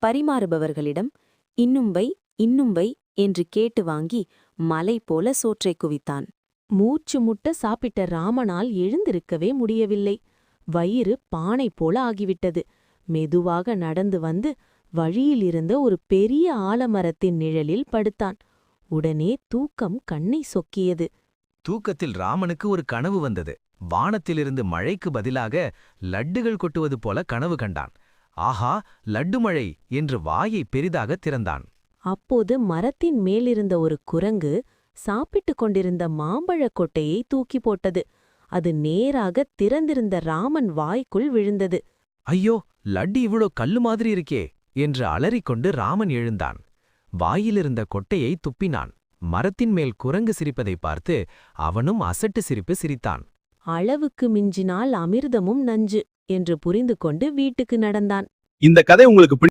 பரிமாறுபவர்களிடம் இன்னும் வை என்று கேட்டு வாங்கி மலை போல சோற்றை குவித்தான். மூச்சு முட்ட சாப்பிட்ட ராமனால் எழுந்திருக்கவே முடியவில்லை. வயிறு பானை போல ஆகிவிட்டது. மெதுவாக நடந்து வந்து வழியிலிருந்த ஒரு பெரிய ஆலமரத்தின் நிழலில் படுத்தான். உடனே தூக்கம் கண்ணை சொக்கியது. தூக்கத்தில் ராமனுக்கு ஒரு கனவு வந்தது. வானத்திலிருந்து மழைக்கு பதிலாக லட்டுகள் கொட்டுவது போல கனவு கண்டான். ஆஹா, லட்டு மழை என்று வாயை பெரிதாக திறந்தான். அப்போது மரத்தின் மேலிருந்த ஒரு குரங்கு சாப்பிட்டுக் கொண்டிருந்த மாம்பழக் கொட்டையை தூக்கி போட்டது. அது நேராக திறந்திருந்த ராமன் வாய்க்குள் விழுந்தது. ஐயோ, லட்டு இவ்வளோ கல்லு மாதிரி இருக்கே என்று அலறிக்கொண்டு ராமன் எழுந்தான். வாயிலிருந்த கொட்டையை துப்பினான். மரத்தின் மேல் குரங்கு சிரிப்பதை பார்த்து அவனும் அசட்டு சிரிப்பு சிரித்தான். அளவுக்கு மிஞ்சினால் அமிர்தமும் நஞ்சு என்று புரிந்து கொண்டு வீட்டுக்கு நடந்தான். இந்த கதை உங்களுக்கு